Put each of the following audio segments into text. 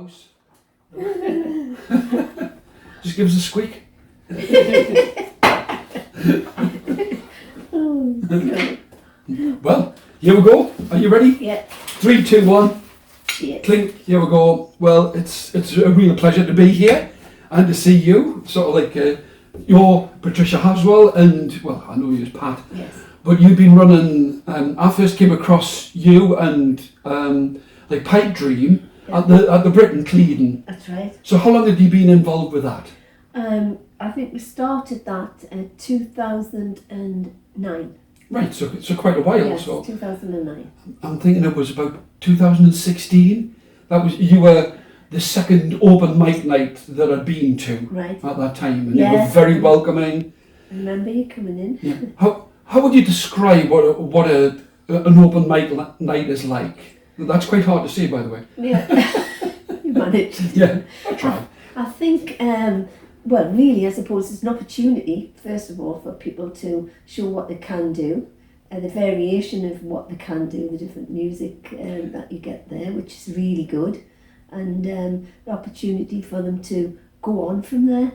Mouse. Just give us a squeak. Well, here we go. Are you ready? Yeah. 3, 2, 1. Yeah. Clink. Here we go. Well, it's a real pleasure to be here and to see you. Sort of like you're Patricia Haswell, and well, I know you as Pat. Yes. But you've been running. I first came across you and like Pipedream at the Britain Cleedon. That's right. So how long have you been involved with that? I think we started that in 2009. Right, so quite a while. Yes, So 2009. I'm thinking it was about 2016. You were the second open mic night that I'd been to Right. at that time, and Yes. you were very welcoming. I remember you coming in. Yeah. How would you describe what an open mic night is like? That's quite hard to say, by the way. Yeah. You managed. Yeah, I tried. I think, well, really, I suppose it's an opportunity, first of all, for people to show what they can do, the variation of what they can do, the different music that you get there, which is really good, and the opportunity for them to go on from there.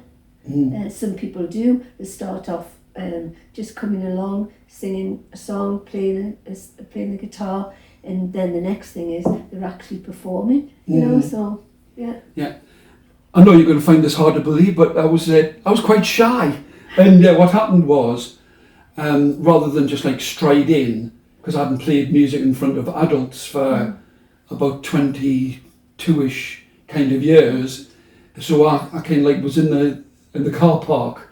Some people do. They start off just coming along, singing a song, playing the guitar, and then the next thing is they're actually performing. You know, so yeah. Yeah. I know you're going to find this hard to believe, but I was quite shy, and what happened was, rather than just like stride in, because I hadn't played music in front of adults for about 22ish kind of years, so I kind of like was in the car park,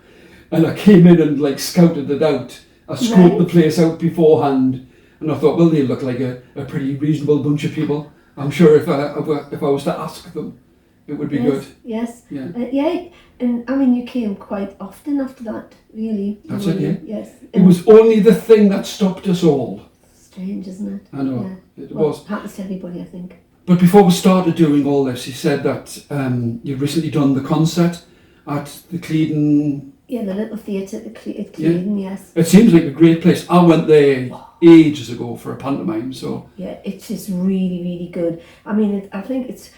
and I came in and like scouted it out. I scoped the place out beforehand, and I thought, well, they look like a pretty reasonable bunch of people. I'm sure if I was to ask them, it would be good. Yes. Yeah. Yeah. And I mean, you came quite often after that, really. That's it, yeah. Yes. It was only the thing that stopped us all. Strange, isn't it? I know. Yeah. It Well, was. it happens to everybody, I think. But before we started doing all this, he said that you'd recently done the concert at the Cleedon. Yeah, the little theatre at Cleedon, yes. It seems like a great place. I went there ages ago for a pantomime, so. Yeah, it's just really, really good. I mean, I think it's,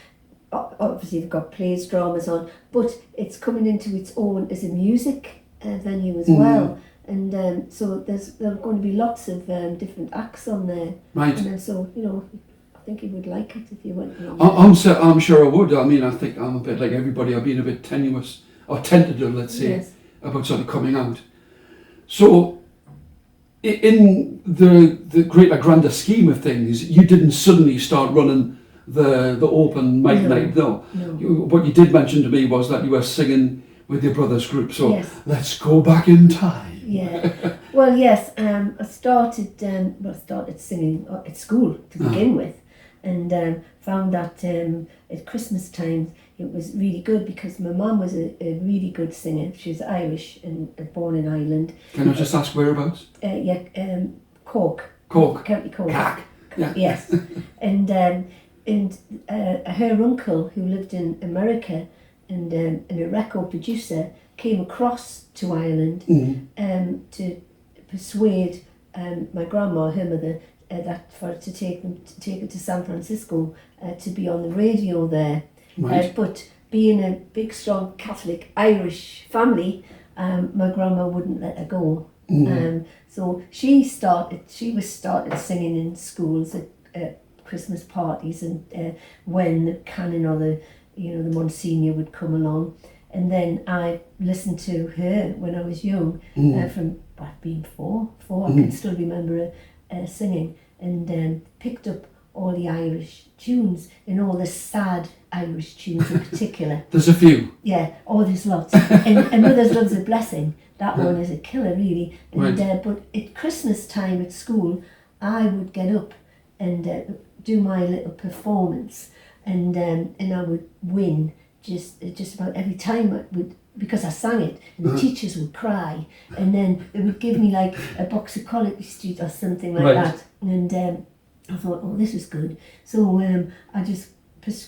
obviously they've got plays, dramas on, but it's coming into its own as a music venue as well. And so there are going to be lots of different acts on there. Right. And then so, you know, I think you would like it if you went along. I'm sure I would. I mean, I think I'm a bit like everybody. I've been a bit tenuous, or tentative, let's say, Yes. about sort of coming out. So, in the greater, grander scheme of things, you didn't suddenly start running the open mic night, though. No. What you did mention to me was that you were singing with your brother's group. So Yes. let's go back in time. Yeah. Well, yes. I started singing at school to begin with, and found that at Christmas time it was really good because my mum was a really good singer. She was Irish and born in Ireland. Can I just ask whereabouts? Cork. Cork. County Cork. Cack. Yeah. Yes. And her uncle, who lived in America and a record producer, came across to Ireland to persuade my grandma, her mother, to take her to San Francisco to be on the radio there. Right. But being a big, strong Catholic Irish family, my grandma wouldn't let her go. So she was started singing in schools at Christmas parties, and when the canon or the Monsignor would come along, and then I listened to her when I was young, from being four. I can still remember her singing, and picked up all the Irish tunes and all the sad Irish tunes in particular. There's a few. Yeah, there's lots. And Mother's Love's a Blessing. That one is a killer, really. And but at Christmas time at school, I would get up and do my little performance, and I would win just about every time because I sang it, and the teachers would cry, and then they would give me like a box of College Street or something like that, and I thought, oh, this is good. So I just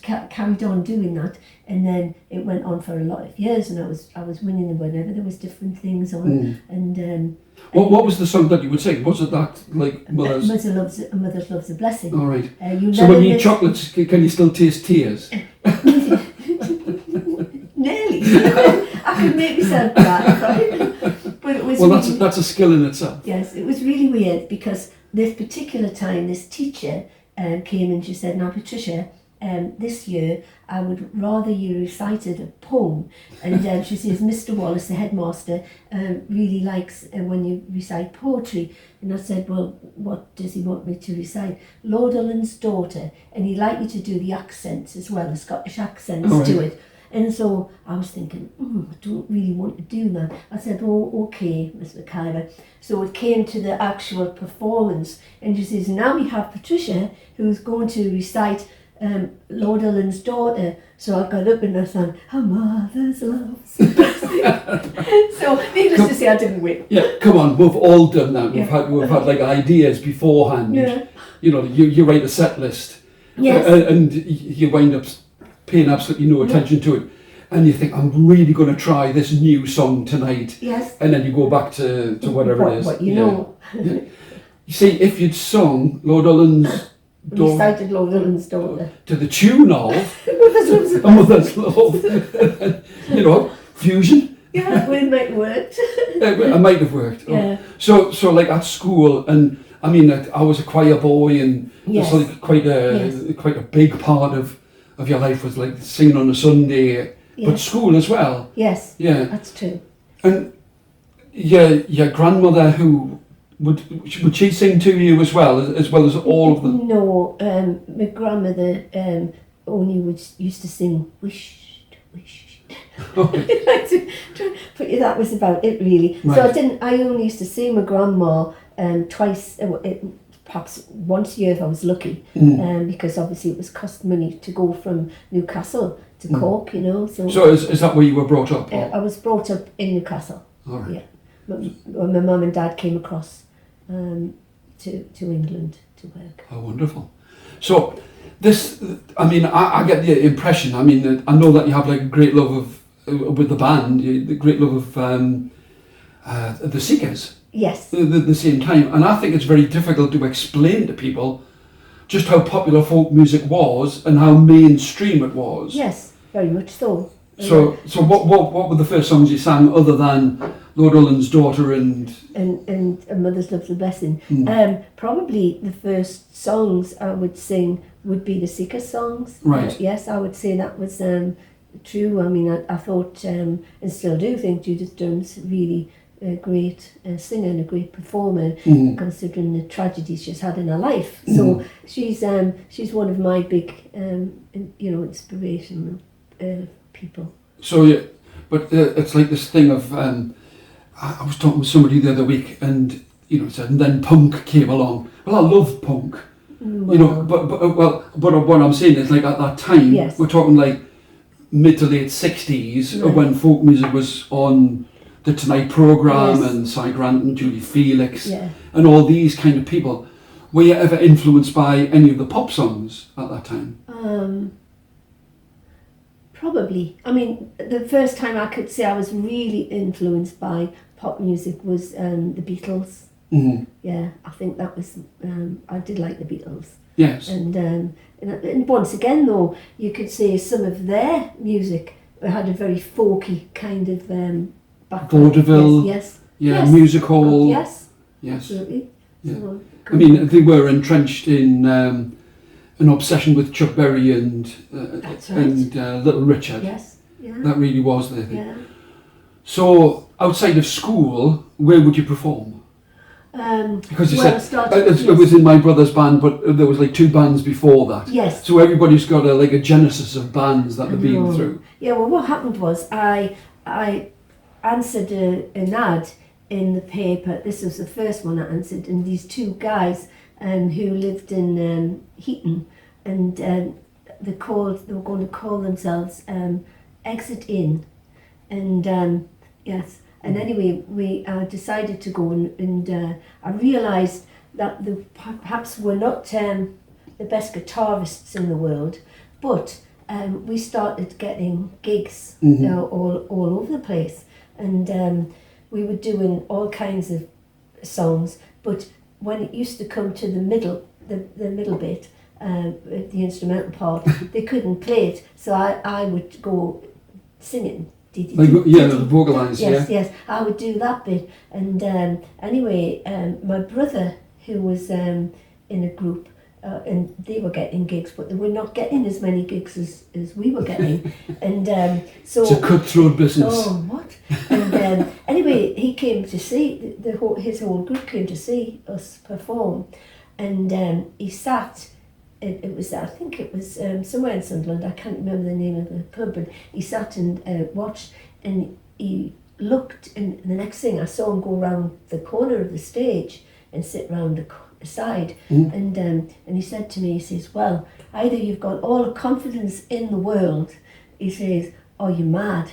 carried on doing that, and then it went on for a lot of years, and I was winning whenever there was different things on, and what was the song that you would sing? Was it that like Mother's Love's a Blessing? All right. You so when you eat chocolates, can you still taste tears? Nearly. I could make myself cry, right? But it was Well, really, that's a skill in itself. yes, it was really weird because this particular time, this teacher came and she said, "Now, Patricia, this year I would rather you recited a poem." And she says, "Mr. Wallace, the headmaster, really likes when you recite poetry." And I said, "Well, what does he want me to recite?" "Lord Ullin's Daughter." And he'd like you to do the accents as well, the Scottish accents to it. And so I was thinking, I don't really want to do that. I said, "Oh, okay, Miss McIver." So it came to the actual performance, and she says, "Now we have Patricia, who's going to recite Lord Ullin's Daughter." So I got up and I thought, "A mother's love." So needless to say, I didn't win. Yeah, come on, we've all done that. Yeah. We've had like ideas beforehand. Yeah. You know, you write a set list, Yes. and you wind up paying absolutely no attention to it, and you think, "I'm really going to try this new song tonight." Yes. And then you go back to whatever it is. What you know. Yeah. You see, if you'd sung Lord Ullin's Daughter Recited Lord Ullin's Daughter. to the tune of Mother's A Mother's Love, you know, fusion, Yeah, well, it might work. it might have worked. Yeah. So like at school, and I mean, I was a choir boy, and Yes. it's like quite a big part of your life was like singing on a Sunday, but Yes. school as well. Yes. Yeah. That's true. And your grandmother, who would she sing to you as well as all of them? No, my grandmother only used to sing "Wished, wished." Like that was about it really. Right. So I only used to see my grandma twice, perhaps once a year if I was lucky, because obviously it was cost money to go from Newcastle to Cork, you know. So is that where you were brought up? I was brought up in Newcastle. All right. Yeah, when my mum and dad came across to England to work. Oh, wonderful. So this, I mean, I get the impression, I mean, I know that you have like a great love of, with the band, the great love of the Seekers Yes. at the same time. And I think it's very difficult to explain to people just how popular folk music was and how mainstream it was. Yes, very much so. So what were the first songs you sang other than Lord Ullin's Daughter and A Mother's Love's a Blessing? Probably the first songs I would sing would be the Seeker songs. Right. Yes, I would say that was true. I mean, I thought, and still do think, Judith Dunne's really a great singer and a great performer, considering the tragedies she's had in her life. So she's one of my big, inspirational people. So yeah, but it's like this thing of I was talking with somebody the other week, and said, and then punk came along. Well, I love punk, but what I'm saying is, like, at that time, Yes. we're talking like mid to late 60s, Right. when folk music was on the Tonight programme, Yes. and Cy Grant and Julie Felix, Yeah. and all these kind of people. Were you ever influenced by any of the pop songs at that time? Probably. I mean, the first time I could say I was really influenced by pop music was the Beatles. Mm-hmm. Yeah, I think that was, I did like the Beatles. Yes. And once again, though, you could say some of their music had a very folky kind of background. Vaudeville. Yes. Yeah, Yes. music hall. Yes. Yes. Absolutely. Yeah. So, I mean, they were entrenched in an obsession with Chuck Berry and That's right. and Little Richard. yes. Yeah. That really was their thing. Yeah. So, outside of school, where would you perform? Because you I said started, it was in my brother's band, but there was like two bands before that. Yes. So everybody's got a genesis of bands that they've been know. through. Yeah, well, what happened was I answered an ad in the paper. This was the first one I answered, and these two guys who lived in Heaton, and they were going to call themselves Exit In, and yes. And anyway, I decided to go, and I realised that perhaps we're not the best guitarists in the world, but we started getting gigs all over the place, and we were doing all kinds of songs. But when it used to come to the middle bit, the instrumental part, they couldn't play it, so I would go singing. Like, the vocalise, Yes, I would do that bit. And anyway, my brother, who was in a group, and they were getting gigs, but they were not getting as many gigs as we were getting. And so it's a cutthroat business. Oh, what? And anyway, he came to see, his whole group came to see us perform. And he sat, it was, I think it was somewhere in Sunderland, I can't remember the name of the club, but he sat and watched, and he looked, and the next thing I saw him go around the corner of the stage and sit round the side, and he said to me, he says, well, either you've got all the confidence in the world, he says, or you're mad.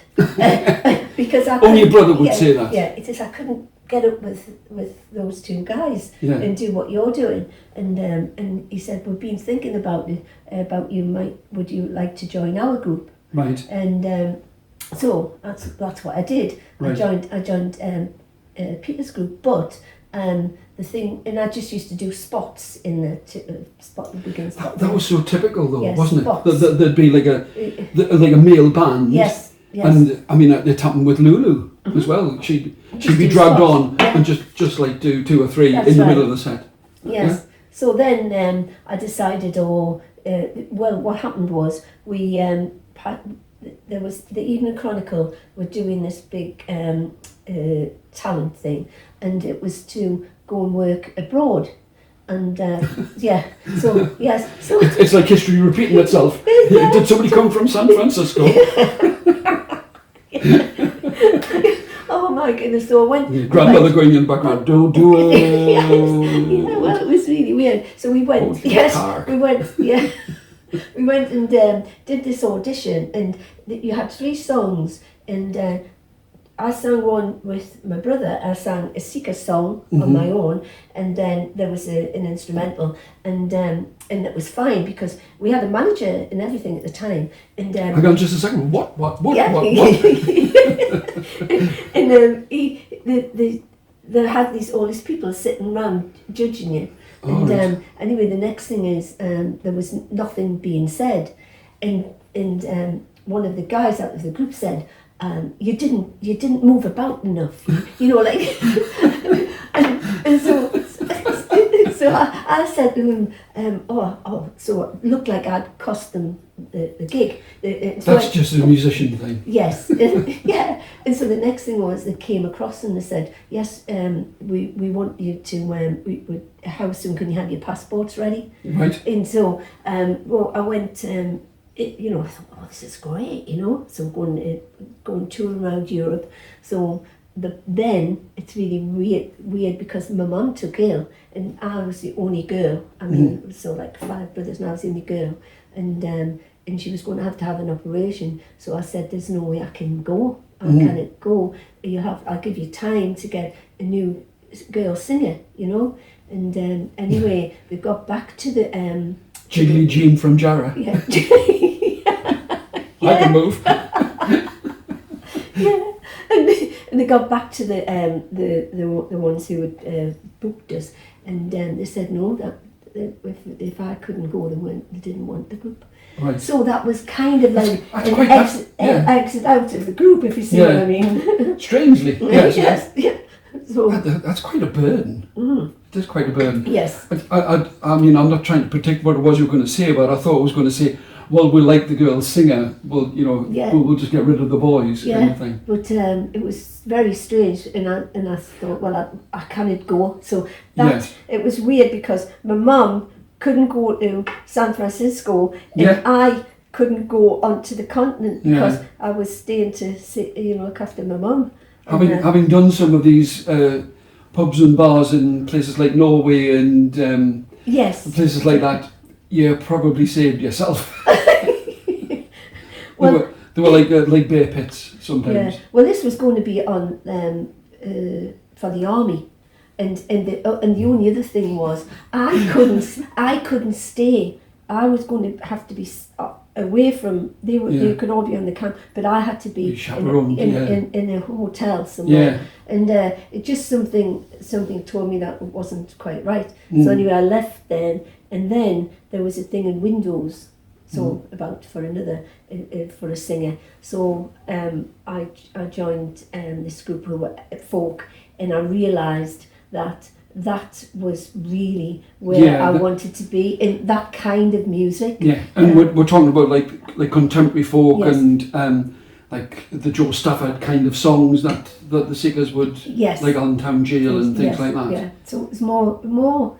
Because only your brother would say that. Yeah, he says, I couldn't get up with those two guys and do what you're doing. And he said, we've been thinking about it, about would you like to join our group? Right. And so that's what I did. Right. I joined Peter's group, but the thing, and I just used to do spots in the spot the beginning. That was so typical though, yes, wasn't spots. it? There'd be like a male band. Yes. And I mean, it happened with Lulu as well. She'd be dragged on and just like do 2 or 3 That's in the right. middle of the set. Yes. Yeah? So then I decided, well, what happened was we there was the Evening Chronicle were doing this big talent thing, and it was to go and work abroad. And so yes, so it's like history repeating itself. Did somebody come from San Francisco? Oh my goodness! So I went. Your grandmother going in the background, don't do it. Yes, well, it was really weird. So we went. We went. Yeah, we went and did this audition, and you had 3 songs, and I sang one with my brother. I sang a Sika song on my own, and then there was an instrumental, and it was fine because we had a manager and everything at the time. And hang on just a second. What? Yeah. What? And they had all these people sitting around judging you. And right. Anyway, the next thing is there was nothing being said, and one of the guys out of the group said, you didn't move about enough, like, and so I said to him, so it looked like I'd cost them the gig. That's just a musician thing. Yes, yeah. And so the next thing was they came across and they said, yes, we want you to, how soon can you have your passports ready? Right. And so, I went, I thought, oh, this is great, So going tour around Europe. So then it's really weird because my mum took ill and I was the only girl. I mean, so like 5 brothers and I was the only girl, and she was going to have an operation. So I said, there's no way I can go. I can't go. I'll give you time to get a new girl singer, And anyway, we got back to the Jiggly Jean from Jarrah. Yeah. I can move. Yeah, and they got back to the ones who had booked us, and they said no, that if I couldn't go, they didn't want the group. Right. So that was kind of like an exit out of the group, if you see what I mean. Strangely, yes. Yes. Yeah. So that's quite a burden. It is quite a burden. Yes. I mean, I'm not trying to predict what it was you were going to say, but I thought I was going to say, well, we like the girl singer. Well, we'll just get rid of the boys, kind of thing. But it was very strange, and I thought, well, I can't go. So it was weird because my mum couldn't go to San Francisco, and I couldn't go onto the continent because I was staying to look after my mum. Having done some of these pubs and bars in places like Norway and places like that, you probably saved yourself. Well, they were like bear pits sometimes. Yeah. Well, this was going to be on for the army, and the only other thing was I couldn't stay. I was going to have to be away from. They could all be on the camp, but I had to be in a hotel somewhere. Yeah. And it just something told me that it wasn't quite right. So anyway, I left then, And then there was a thing in Windows, so about for another, for a singer. So I joined this group who were folk, and I realised that was really where I wanted to be, in that kind of music. Yeah, and we're talking about like contemporary folk, yes. and like the Joe Stafford kind of songs that the Seekers would, yes. like Allentown Jail and things yes. like that. Yeah, so it was more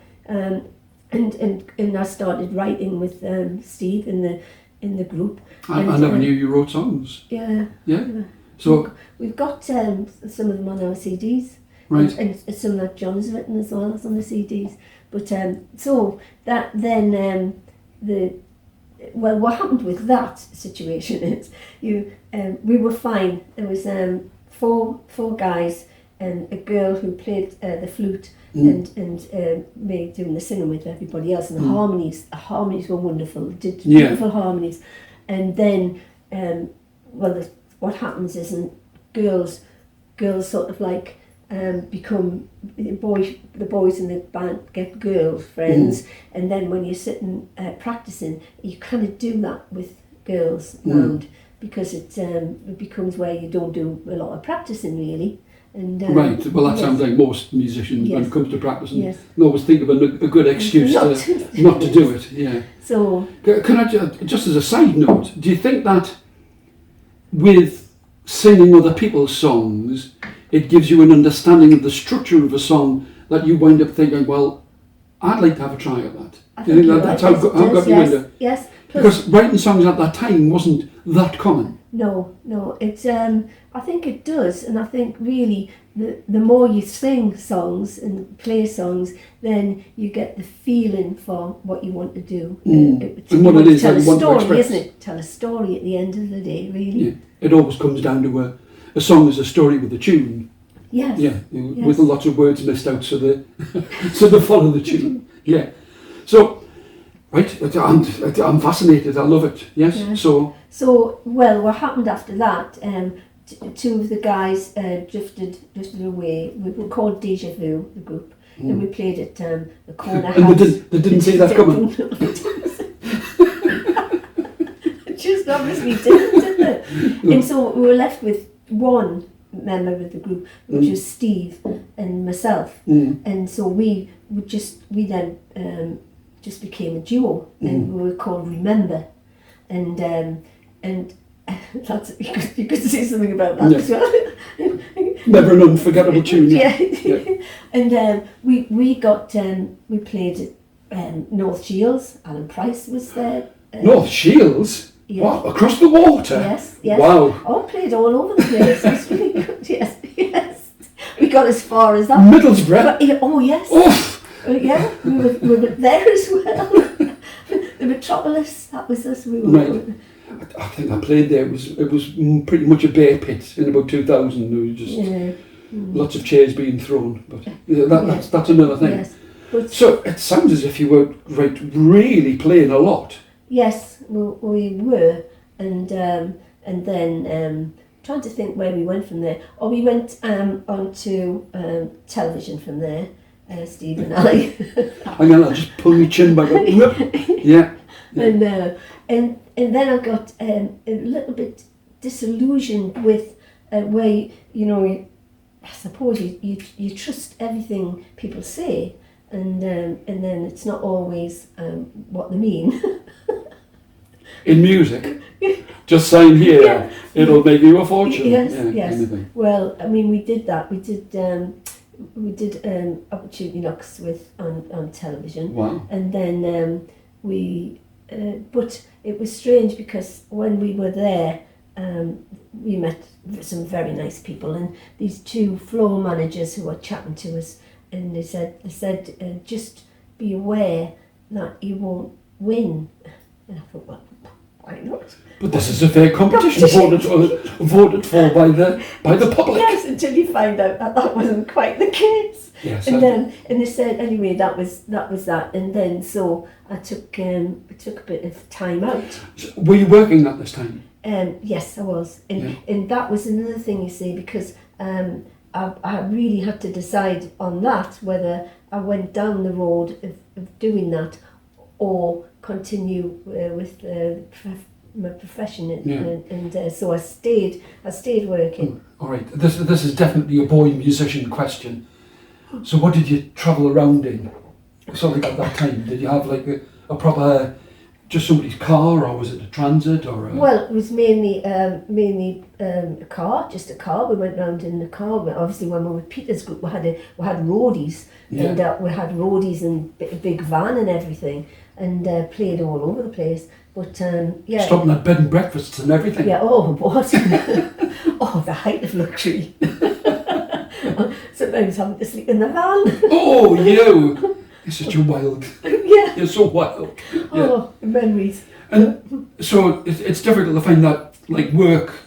and I started writing with Steve in the group. I never knew you wrote songs. Yeah. Yeah. So we've got some of them on our CDs. Right. And some that John's written as well as on the CDs. But so that then what happened with that situation is we were fine. There was four guys and a girl who played the flute and me doing the singing with everybody else, and the harmonies were wonderful. Did beautiful harmonies, and then what happens is, girls sort of like become the boys in the band get girlfriends, and then when you're sitting practicing, you kind of do that with girls around, because it becomes where you don't do a lot of practicing really. And, right, well that sounds like most musicians when it comes to practicing. Yes. They always think of a good excuse not to do it. Yeah. So can I just as a side note, do you think that with singing other people's songs, it gives you an understanding of the structure of a song that you wind up thinking, well, I'd like to have a try at that. Do you think that's how got you into it? Yes. Because writing songs at that time wasn't that common. No, it's I think it does, and I think really the more you sing songs and play songs, then you get the feeling for what you want to do. And what it is tell that you want to story, express. isn't it? Tell a story at the end of the day, really. Yeah. It always comes down to a song is a story with a tune. Yes. Yeah, with lots of words missed out so they follow the tune. Yeah. So, right, I'm fascinated. I love it. Yes. Yeah. So well, what happened after that? Two of the guys drifted away. We were called Deja Vu, the group, and we played at the corner house. And they didn't see that coming. Just obviously did they? And so we were left with one member of the group, which was Steve and myself. And so we then just became a duo, and we were called Remember. And that's you could say something about that as well. Never an unforgettable tune. Yeah. And we got we played at North Shields. Alan Price was there. North Shields? Yeah. What, across the water? Yes. Wow. Oh, played all over the place. That's really good. Yes. We got as far as that. Middlesbrough? But, oh yes. Oof. Yeah, we were there as well. The Metropolis, that was us. We were. Right. I think I played there. It was pretty much a bear pit in about 2000. There was just lots of chairs being thrown, but that's another thing. Yes. But so it sounds as if you were really playing a lot. Yes, we were, and then trying to think where we went from there. Or we went onto television from there, Steve and I. Hang on, I'll just pull my chin back up. Yeah. And then I got a little bit disillusioned with where I suppose you trust everything people say, and then it's not always what they mean. In music, just sign here, it'll make you a fortune. Yes. Anything. Well, I mean, we did that. We did opportunity knocks on television. Wow. And then but it was strange because when we were there, we met some very nice people, and these two floor managers who were chatting to us, and they said just be aware that you won't win. And I thought, well, why not? But this is a fair competition voted for by the public. Yes, until you find out that wasn't quite the case. Yes. And they said anyway that was that, and then so I took a bit of time out. Were you working at this time? Yes, I was, and that was another thing, you see, because I really had to decide on that, whether I went down the road of doing that, or continue with my profession, and so I stayed working. All right, this is definitely a boy musician question. So what did you travel around in? So like at that time, did you have like a proper, just somebody's car, or was it a transit, or a... Well, it was mainly a car, just a car. We went round in the car. Obviously, when we were with Peter's group, we had roadies, and we had roadies and a big van and everything, and played all over the place. But stopping at bed and breakfasts and everything. Yeah. Oh, what? Oh, the height of luxury. Sometimes having to sleep in the van. Oh, you! You're such a wild. Yeah. You're so wild. Oh, memories. And so it's difficult to find that like work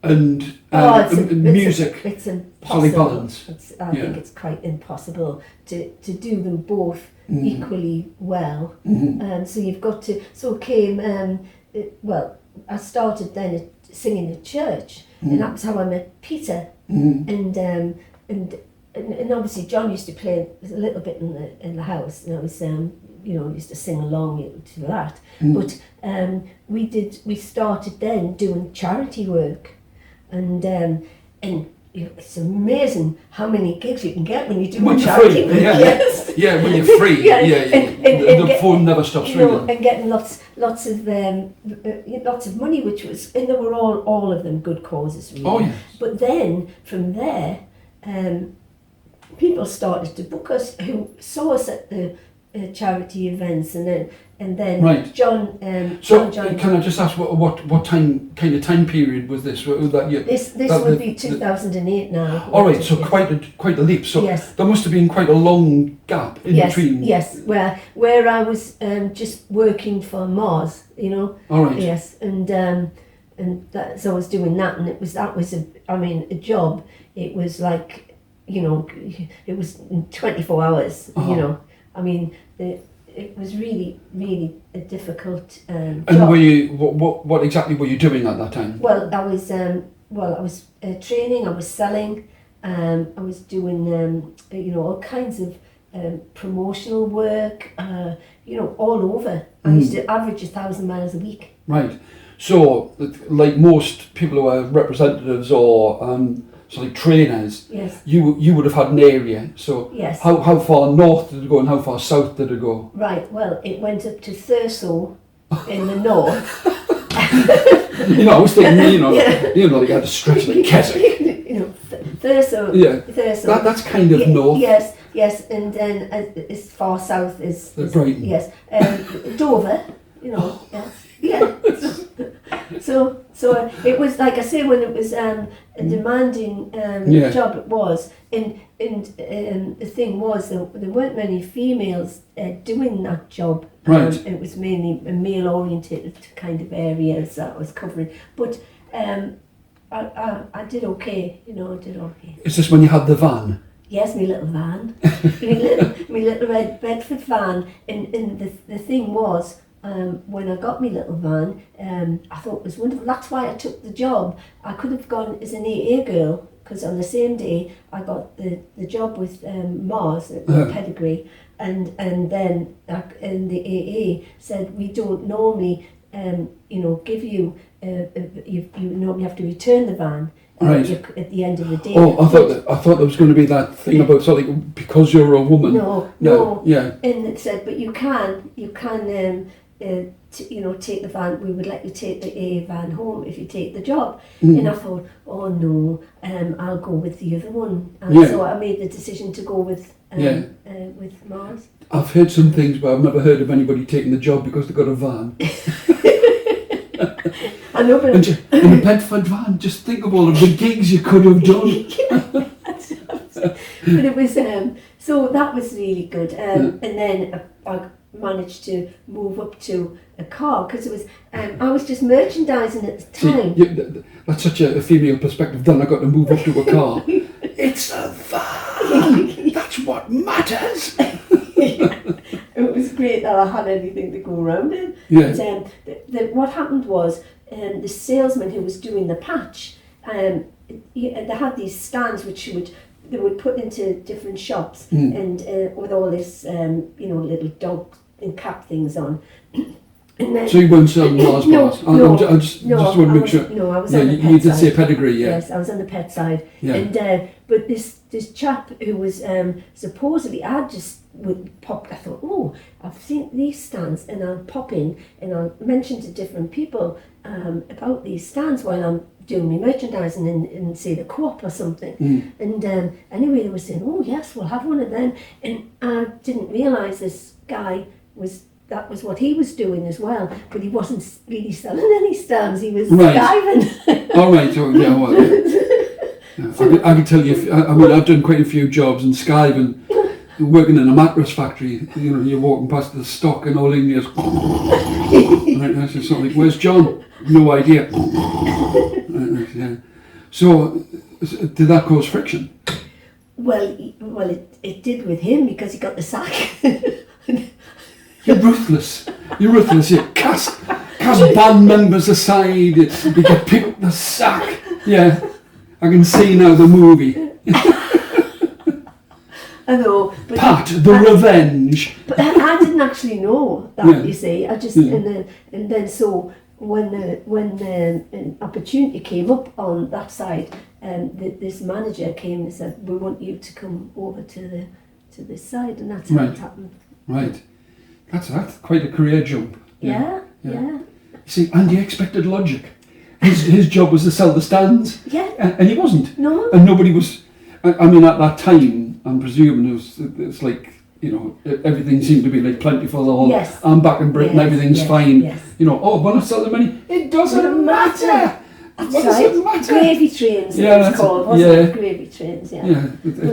and music. It's impossible. Solid balance. I think it's quite impossible to do them both equally well. So you've got to. So came. I started then singing at church, and that was how I met Peter. And obviously John used to play a little bit in the house, and I was used to sing along to that. But we started then doing charity work, and it's amazing how many gigs you can get when you do charity work. Yes. Yeah, when you're free. The phone never stops ringing. And getting lots of money, which was, and they were all of them good causes really. Oh yes. But then from there, people started to book us who saw us at the charity events, and then right. John. Can I just ask what kind of time period was this? This would be 2008 now. All right, so quite a leap. So yes. There must have been quite a long gap in between. Yes, where I was just working for Mars, All right. Yes, and so I was doing that, and that was a job. It was like, it was 24 hours. It was really, really a difficult job. And were you what exactly were you doing at that time? Well, I was training. I was selling. I was doing all kinds of promotional work. All over. I used to average 1,000 miles a week. Right. So, like most people who are representatives or so like trainers, yes. you would have had an area. So yes. How far north did it go and how far south did it go? Right. Well, it went up to Thurso in the north. I was thinking, you had to stretch like Keswick. Thurso. Yeah. Thurso. That's kind of north. Yes, and then as far south is Brighton. Yes, Dover. Yeah. So it was, like I say, when it was a demanding job, it was, and the thing was there weren't many females doing that job. Right. It was mainly a male-oriented kind of areas that I was covering, but I did okay. I did okay. Is this when you had the van? Yes, my little van, my little red Bedford van, and the thing was. When I got my little van, I thought it was wonderful. That's why I took the job. I could have gone as an AA girl, because on the same day I got the job with Mars at Pipedream, and then the AA said we don't normally give you you normally have to return the van. Right. At the end of the day. Oh, I thought there was going to be that thing about something because you're a woman. No. Yeah. And it said, but you can take the van. We would let you take the AA van home if you take the job. And I thought, oh no, I'll go with the other one. And so I made the decision to go with Mars. I've heard some things, but I've never heard of anybody taking the job because they've got a van. I know, but in a Bedford van, just think of all of the gigs you could have done. But it was so that was really good, and then I managed to move up to a car because it was I was just merchandising at the time. See, that's such a female perspective. Then I got to move up to a car. It's a van. That's what matters. It was great that I had anything to go around in. Yeah. But what happened was the salesman who was doing the patch, they had these stands which they would put into different shops, and with all this little and cap things on. And then, So you weren't selling Mars bars? I just want to make sure. No, I was yeah, on the pet you did side. say pedigree, yeah. Yes, I was on the pet side. Yeah. And but this chap who was supposedly, I just would pop. I thought, oh, I've seen these stands, and I'll pop in and I'll mention to different people about these stands while I'm doing my merchandising in say the Co-op or something. And anyway, they were saying, oh yes, we'll have one of them. And I didn't realise this guy that was what he was doing as well, but he wasn't really selling any stands, he was skiving. All right, so, yeah, well, yeah. I can tell you, I mean, I've done quite a few jobs in skiving, working in a mattress factory. You know, you're walking past the stock and all in there's and I said something, where's John? No idea. Yeah. So, did that cause friction? Well, it did with him because he got the sack. You're ruthless. You're ruthless. You cast band members aside. You get picked up the sack. Yeah, I can see now the movie. I know. But Pat, the Revenge. But I didn't actually know that. You see, I just and then so when an opportunity came up on that side, this manager came and said, "We want you to come over to this side," and that's how it happened. Right. That's quite a career jump. Yeah. You see, and he expected logic. His job was to sell the stands. Yeah. And he wasn't. No. And nobody was. I mean, at that time, I'm presuming it's like, you know, everything seemed to be like plentiful. All I'm back in Britain, everything's fine. Yes. You know, oh, we're not selling money. It doesn't matter. That's what right. does it matter? Gravy trains, it was called, wasn't it? Gravy trains,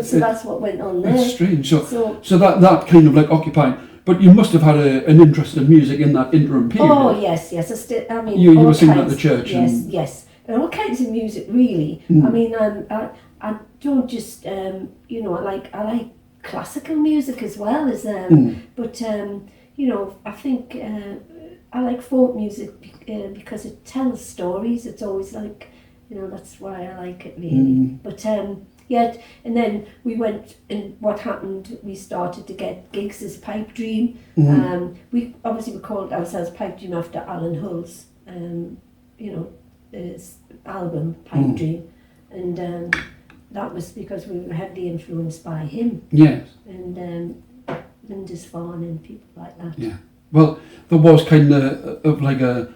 so that's what went on there. It's strange. So that kind of like occupied. But you must have had an interest in music in that interim period. Oh yes. I mean, you were singing at the church. Yes. And all kinds of music, really. I mean, I don't just you know, I like classical music as well as but you know, I think I like folk music because it tells stories. It's always like, you know, that's why I like it really. But yeah, and then we went, and what happened, we started to get gigs as Pipedream. We obviously called ourselves Pipedream after Alan Hull's, you know, his album Pipedream, and that was because we were heavily influenced by him. Yes. And Lindisfarne and people like that. Yeah. Well, there was kind of like a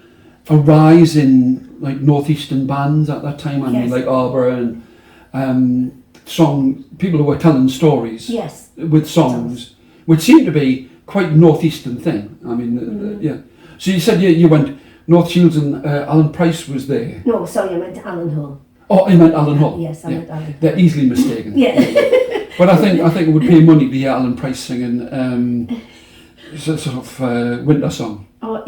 rise in like northeastern bands at that time. I mean, like Arbor and people who were telling stories with songs, which seemed to be quite a northeastern thing. I mean, yeah. So you said you went North Shields and Alan Price was there. No, sorry, I meant Alan Hull. Oh, I meant Alan Hull. Yes, I meant Alan Hull. They're easily mistaken. But I think it would pay money to hear Alan Price singing sort of winter song. Oh,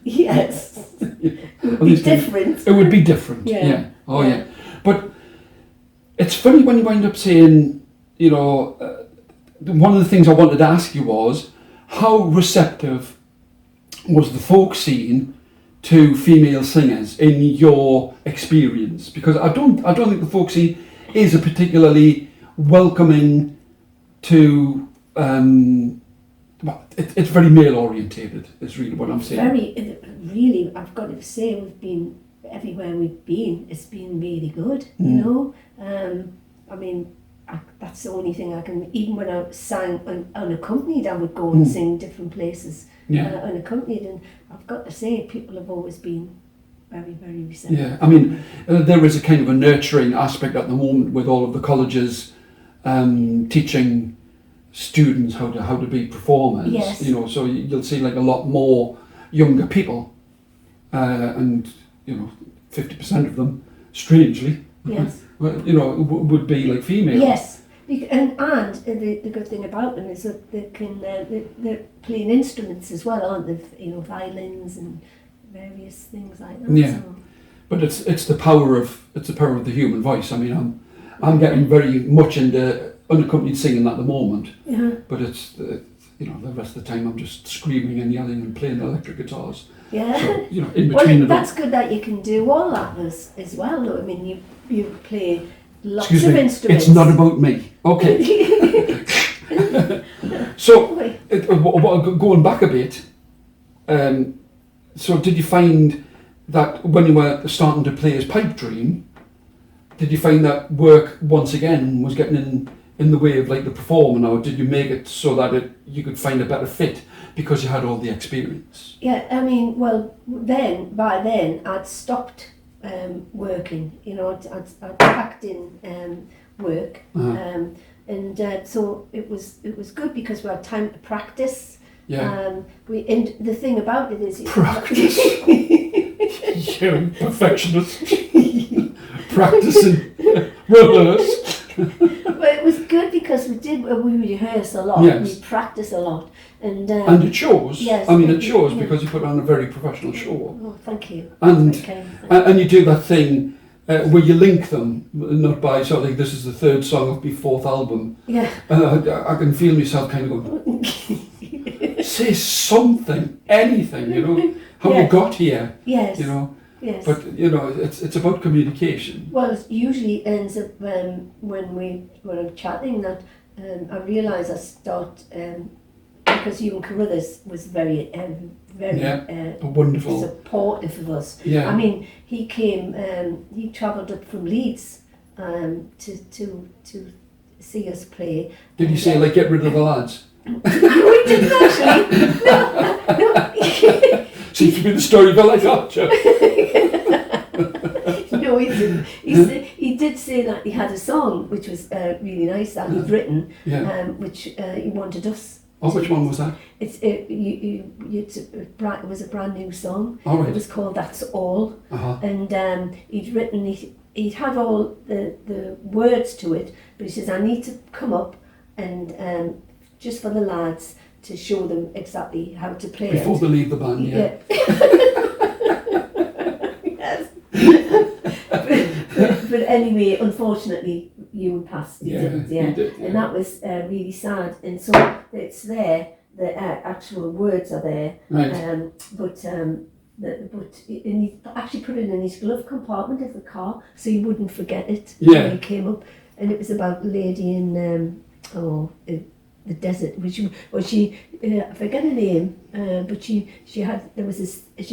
yes. It would be different. It would be different. Yeah. Oh yeah. But it's funny when you wind up saying, you know, one of the things I wanted to ask you was, how receptive was the folk scene to female singers in your experience? Because I don't think the folk scene is a particularly welcoming to. Well, it's very male orientated. Is really what I'm saying. Really, I've got to say, we've been everywhere we've been. It's been really good. You know, I mean, that's the only thing I can. Even when I sang unaccompanied, I would go and sing different places unaccompanied, and I've got to say, people have always been very, very receptive. Yeah, I mean, there is a kind of a nurturing aspect at the moment with all of the colleges teaching students how to be performers. Yes. You know, so you'll see like a lot more younger people, and you know, 50% of them, strangely, yes, you know, would be like female. Yes, and the good thing about them is that they can they're playing instruments as well, aren't they? You know, violins and various things like that. Yeah, so. But it's the power of the human voice. I mean, I'm getting very much into unaccompanied singing at the moment. Yeah. But it's you know, the rest of the time I'm just screaming and yelling and playing electric guitars. Yeah. So, you know, in between. Well, that's good that you can do all that as well, though. I mean, you play lots of instruments. It's not about me. Okay. So, going back a bit, so did you find that when you were starting to play as Pipedream, did you find that work once again was getting in the way of like the performing, or did you make it so that you could find a better fit because you had all the experience? Yeah, I mean, well, by then I'd stopped working. You know, I'd packed in work, so it was good because we had time to practice. Yeah. And the thing about it is practice. You're perfectionist. Practicing, rehearse. But it was good because we rehearse a lot, yes. we practice a lot, and it shows. Yes, I mean, it shows because you put on a very professional show. Oh, thank you. And Thank you do that thing where you link them, not by sort of like this is the third song of my fourth album. Yeah. I can feel myself kind of going, say something, anything, you know, how you got here. Yes. You know. Yes. But you know, it's about communication. Well, it usually ends up when I'm chatting that I realise I start because Ewan Carruthers was very wonderful, supportive of us. Yeah. I mean, he came, he travelled up from Leeds to see us play. Did he say like get rid of the lads? No, he didn't actually. No. Seems to be the story of like Archer. No, he didn't. He did say that he had a song which was really nice that he'd written, which he wanted us. Oh, which one was that? It was a brand new song. Oh, right. It was called That's All, and he'd had all the words to it, but he says I need to come up and just for the lads to show them exactly how to play before it. They leave the band. Yeah. Yes. but anyway, unfortunately, you passed. You didn't, he did, and that was really sad. And so it's there. The actual words are there. Right. But he actually put it in his glove compartment of the car so he wouldn't forget it when he came up. And it was about a lady in the desert, she I forget her name, but she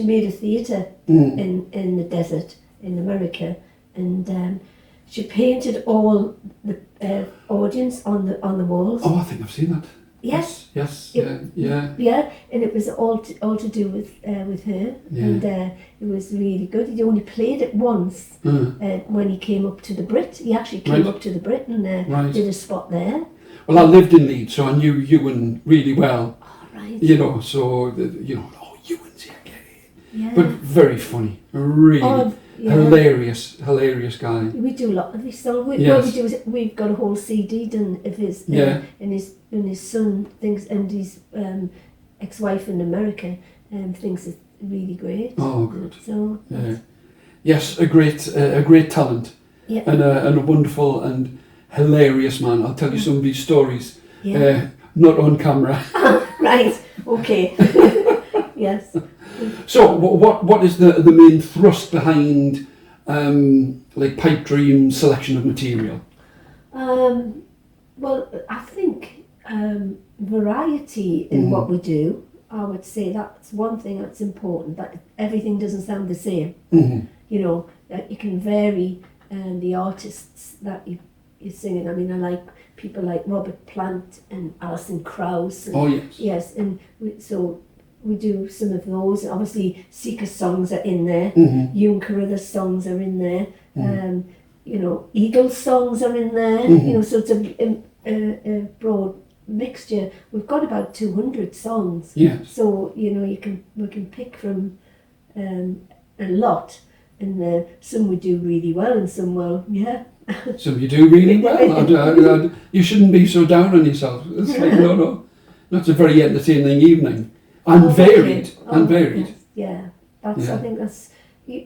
made a theatre in the desert in America, and she painted all the audience on the walls. Oh, I think I've seen that. Yes. Yeah, and it was all to do with her, and it was really good. He only played it once when he came up to the Brit. He actually came up to the Brit and did a spot there. Well, I lived in Leeds, so I knew Ewan really well. Oh, right. You know, so Ewan's here, get in. Yeah. But very funny, really hilarious guy. We do a lot of this song. What we do is we've got a whole CD done of his, and his son thinks, and his ex-wife in America thinks it's really great. Oh, good. So yes, a great talent, and a wonderful and hilarious man. I'll tell you some of these stories, not on camera. Right. Okay. Yes. So, what is the main thrust behind like Pipedream selection of material? Well, I think variety in what we do. I would say that's one thing that's important. That everything doesn't sound the same. Mm-hmm. You know, that you can vary the artists that you're singing. I mean, I like people like Robert Plant and Alison Krauss. And, oh yes. Yes, and so we do some of those. Obviously, Seeker songs are in there. Mm-hmm. Ewan Carruthers songs are in there. Mm-hmm. You know, Eagles songs are in there. Mm-hmm. You know, so it's a broad mixture. We've got about 200 songs. Yes. So you know, we can pick from a lot, and some we do really well, and some Some you do really well. You shouldn't be so down on yourself. It's like no. That's a very entertaining evening. And varied. Yeah, I think that's.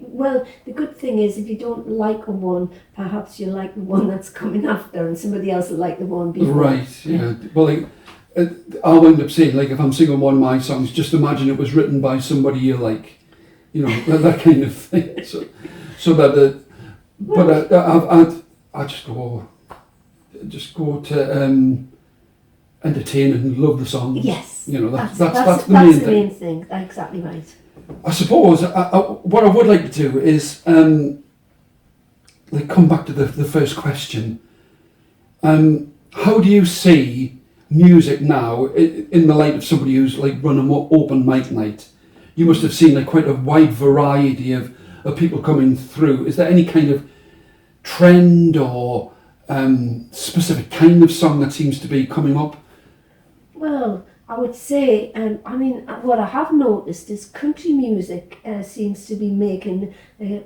Well, the good thing is if you don't like the one, perhaps you like the one that's coming after, and somebody else will like the one before. Right. Yeah. Well, I'll end up saying, like, if I'm singing one of my songs, just imagine it was written by somebody you like. You know, that kind of thing. So that. But I just go to entertain and love the songs. Yes. You know, that's that's the main the thing. main thing. Exactly right. I suppose what I would like to do is like come back to the first question. How do you see music now in the light of somebody who's like run a more open mic night? You must have seen like quite a wide variety of people coming through. Is there any kind of trend or specific kind of song that seems to be coming up? Well, I would say, I mean, what I have noticed is country music seems to be making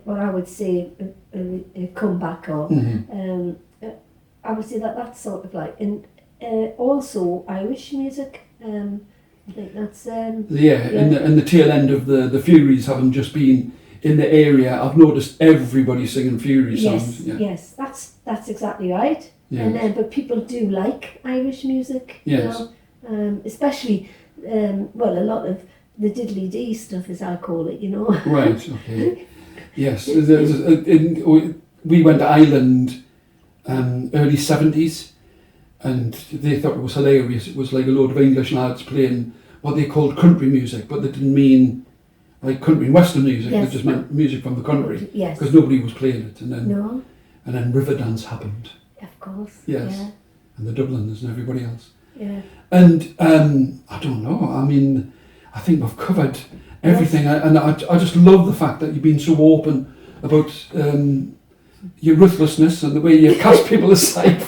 what I would say a comeback, or I would say that's sort of like, and also Irish music. I think that's In the tail end of the Furies having just been in the area, I've noticed everybody singing Fury songs. Yes, that's exactly right. Yes. And but people do like Irish music. Yes. You know? Especially a lot of the diddly dee stuff, as I call it. You know. Right. Okay. Yes. We went to Ireland early 70s. And they thought it was hilarious. It was like a load of English lads playing what they called country music, but they didn't mean like country and western music. Yes. They just meant music from the country. Yes. Because nobody was playing it. And then No. and then Riverdance happened. Of course. Yes. Yeah. And the Dubliners and everybody else. Yeah. And I don't know. I mean, I think we've covered everything. Yes. And I just love the fact that you've been so open about your ruthlessness and the way you cast people aside.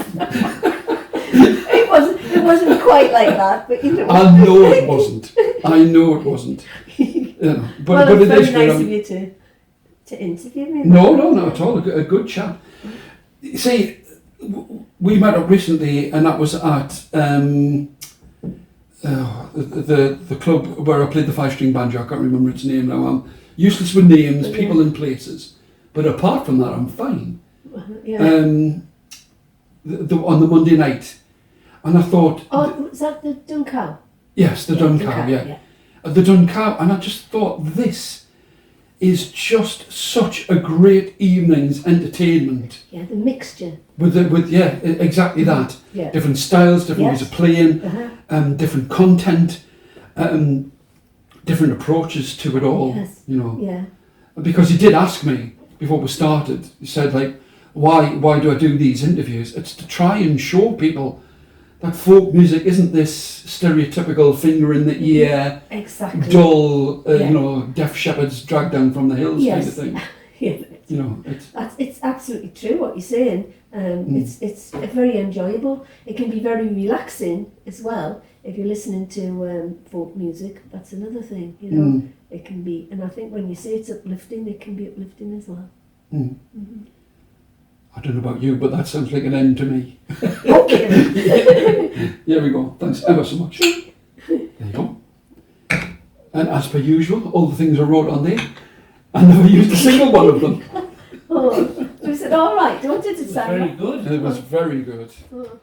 It wasn't quite like that, but you know. I know it wasn't. You know, but Well, it it's is very good. nice of you to interview me. No, not at all. A good chat. See, we met up recently, and that was at the club where I played the 5-string banjo. I can't remember its name now. I'm useless with names, people and places. But apart from that, I'm fine. Yeah. On the Monday night, and I thought, Oh, was that the Dun Cow? yes, the Dun Cow, yeah. The Dun Cow, and I just thought this is just such a great evening's entertainment. Yeah, the mixture. Exactly that. Yeah. Different styles, different ways of playing, different content, different approaches to it all. Yes. You know. Yeah. Because he did ask me before we started. He said, like, why do I do these interviews? It's to try and show people that folk music isn't this stereotypical finger in the ear, Exactly. dull, deaf shepherds dragged down from the hills kind of thing. Yeah. You know, It's absolutely true what you're saying. It's very enjoyable. It can be very relaxing as well if you're listening to folk music. That's another thing, you know. It can be, and I think when you say it's uplifting, it can be uplifting as well. I don't know about you, but that sounds like an end to me. Okay. Here we go. Thanks ever so much. There you go. And as per usual, all the things I wrote on there, I never used a single one of them. Oh, was it all right? Don't it sound Very good. It was very good. Oh.